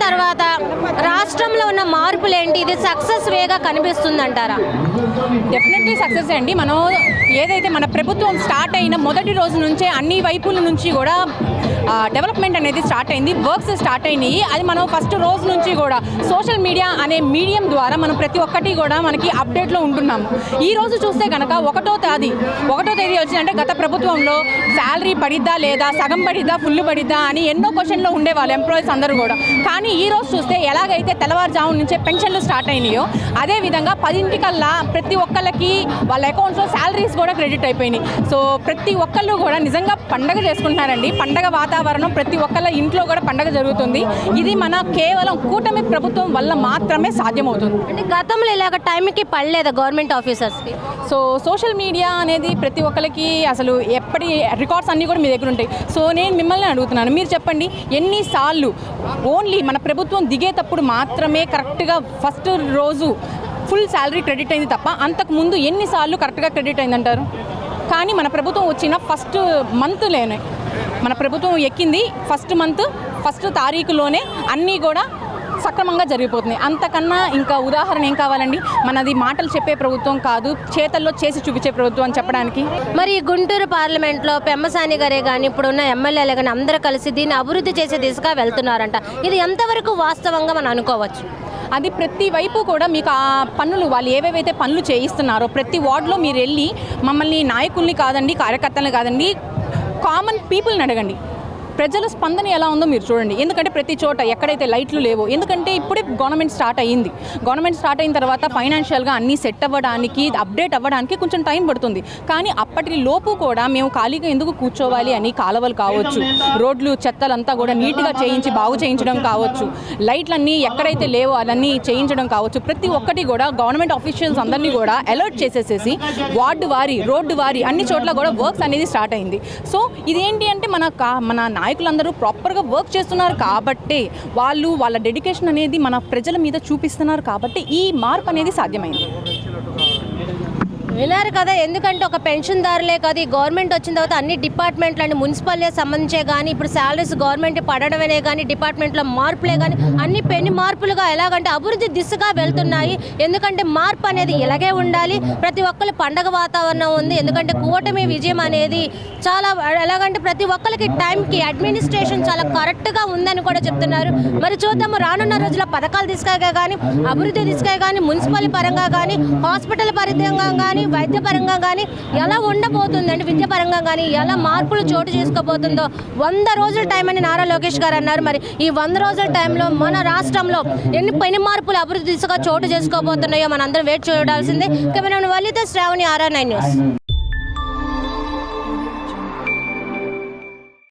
తర్వాత రాష్ట్రంలో ఉన్న మార్పులు ఏంటి? ఇది సక్సెస్ వేగా కనిపిస్తుందంటారా? డెఫినెట్లీ సక్సెస్ అండి. మనం ఏదైతే మన ప్రభుత్వం స్టార్ట్ అయిన మొదటి రోజు నుంచే అన్ని వైపుల నుంచి కూడా డెవలప్మెంట్ అనేది స్టార్ట్ అయింది, వర్క్స్ స్టార్ట్ అయినాయి. అది మనం ఫస్ట్ రోజు నుంచి కూడా సోషల్ మీడియా అనే మీడియం ద్వారా మనం ప్రతి ఒక్కటి కూడా మనకి అప్డేట్లో ఉంటున్నాము. ఈ రోజు చూస్తే కనుక ఒకటో తేదీ వచ్చిందంటే గత ప్రభుత్వంలో శాలరీ పడిద్దా లేదా, సగం పడిద్దా, ఫుల్ పడిద్దా అని ఎన్నో క్వశ్చన్లో ఉండేవాళ్ళు ఎంప్లాయీస్ అందరూ కూడా. కానీ ఈ రోజు చూస్తే ఎలాగైతే తెల్లవారుజాము నుంచే పెన్షన్లు స్టార్ట్ అయినాయో అదేవిధంగా 10 ప్రతి ఒక్కళ్ళకి వాళ్ళ అకౌంట్స్లో శాలరీస్ కూడా క్రెడిట్ అయిపోయినాయి. సో ప్రతి ఒక్కళ్ళు కూడా నిజంగా పండగ చేసుకుంటున్నారండి. పండగ వాతావరణం ప్రతి ఒక్కళ్ళ ఇంట్లో కూడా పండగ జరుగుతుంది. ఇది మన కేవలం కూటమి ప్రభుత్వం వల్ల మాత్రమే సాధ్యమవుతుంది. అంటే గతంలో ఇలాగ టైంకి పడలేదా గవర్నమెంట్ ఆఫీసర్స్కి? సో సోషల్ మీడియా అనేది ప్రతి ఒక్కరికి అసలు ఎప్పటి రికార్డ్స్ అన్నీ కూడా మీ దగ్గర ఉంటాయి. సో నేను మిమ్మల్ని అడుగుతున్నాను, మీరు చెప్పండి, ఎన్నిసార్లు ఓన్లీ మన ప్రభుత్వం దిగేటప్పుడు మాత్రమే కరెక్ట్గా ఫస్ట్ రోజు ఫుల్ శాలరీ క్రెడిట్ అయింది తప్ప అంతకుముందు ఎన్నిసార్లు కరెక్ట్గా క్రెడిట్ అయిందంటారు? కానీ మన ప్రభుత్వం వచ్చిన ఫస్ట్ మంత్లోనే, మన ప్రభుత్వం ఎక్కింది ఫస్ట్ తారీఖులోనే అన్నీ కూడా సక్రమంగా జరిగిపోతుంది. అంతకన్నా ఇంకా ఉదాహరణ ఏం కావాలండి? మనది మాటలు చెప్పే ప్రభుత్వం కాదు, చేతల్లో చేసి చూపించే ప్రభుత్వం అని చెప్పడానికి. మరి గుంటూరు పార్లమెంట్లో పెమ్మసాని గారే కానీ ఇప్పుడున్న ఎమ్మెల్యేలే కానీ అందరూ కలిసి దీన్ని అభివృద్ధి చేసే దిశగా వెళ్తున్నారంట. ఇది ఎంతవరకు వాస్తవంగా మనం అనుకోవచ్చు? అది ప్రతి వైపు కూడా మీకు ఆ పనులు వాళ్ళు ఏవేవైతే పనులు చేయిస్తున్నారో ప్రతి వార్డులో మీరు వెళ్ళి మమ్మల్ని నాయకుల్ని కాదండి, కార్యకర్తలను కాదండి, కామన్ పీపుల్ని అడగండి. ప్రజల స్పందన ఎలా ఉందో మీరు చూడండి. ఎందుకంటే ప్రతి చోట ఎక్కడైతే లైట్లు లేవో, ఎందుకంటే ఇప్పుడే గవర్నమెంట్ స్టార్ట్ అయ్యింది. గవర్నమెంట్ స్టార్ట్ అయిన తర్వాత ఫైనాన్షియల్గా అన్నీ సెట్ అవ్వడానికి, అప్డేట్ అవ్వడానికి కొంచెం టైం పడుతుంది. కానీ అప్పటి లోపు కూడా మేము ఖాళీగా ఎందుకు కూర్చోవాలి అని కాలువలు కావచ్చు, రోడ్లు చెత్తలంతా కూడా నీట్గా చేయించి బాగు చేయించడం కావచ్చు, లైట్లన్నీ ఎక్కడైతే లేవో అవన్నీ చేయించడం కావచ్చు, ప్రతి ఒక్కటి కూడా గవర్నమెంట్ ఆఫీషియల్స్ అందరినీ కూడా అలర్ట్ చేసేసేసి వార్డు వారి, రోడ్డు వారి అన్ని చోట్ల కూడా వర్క్స్ అనేది స్టార్ట్ అయింది. సో ఇదేంటి అంటే మన నాయకులందరూ ప్రాపర్గా వర్క్ చేస్తున్నారు కాబట్టి, వాళ్ళ డెడికేషన్ అనేది మన ప్రజల మీద చూపిస్తున్నారు కాబట్టి ఈ మార్పు అనేది సాధ్యమైంది. విన్నారు కదా, ఎందుకంటే ఒక పెన్షన్దారులే కాదు, ఈ గవర్నమెంట్ వచ్చిన తర్వాత అన్ని డిపార్ట్మెంట్లు అంటే మున్సిపాలిటీ సంబంధించే కానీ ఇప్పుడు శాలరీస్ గవర్నమెంట్ పడడమనే కానీ డిపార్ట్మెంట్లో మార్పులే కానీ అన్ని పెను మార్పులుగా ఎలాగంటే అభివృద్ధి దిశగా వెళ్తున్నాయి. ఎందుకంటే మార్పు అనేది ఇలాగే ఉండాలి. ప్రతి ఒక్కరి పండగ వాతావరణం ఉంది. ఎందుకంటే కూటమి విజయం అనేది చాలా ఎలాగంటే ప్రతి ఒక్కరికి టైంకి అడ్మినిస్ట్రేషన్ చాలా కరెక్ట్గా ఉందని కూడా చెప్తున్నారు. మరి చూద్దాము రానున్న రోజుల్లో పథకాలు దిశగా కానీ, అభివృద్ధి దిశగా కానీ, మున్సిపల్ పరంగా కానీ, హాస్పిటల్ పరంగా కానీ, వైద్య పరంగా కానీ ఎలా ఉండబోతుందండి, విద్య పరంగా కానీ ఎలా మార్పులు చోటు చేసుకోబోతుందో 100 రోజుల టైం అని నారా లోకేష్ గారు అన్నారు. మరి ఈ 100 రోజుల టైంలో మన రాష్ట్రంలో ఎన్ని పెను మార్పులు అభివృద్ధి దిశగా చోటు చేసుకోబోతున్నాయో మనందరం వెయిట్ చూడాల్సిందే. కెమెరామెన్ వల్లితో శ్రావణి, RR9 న్యూస్.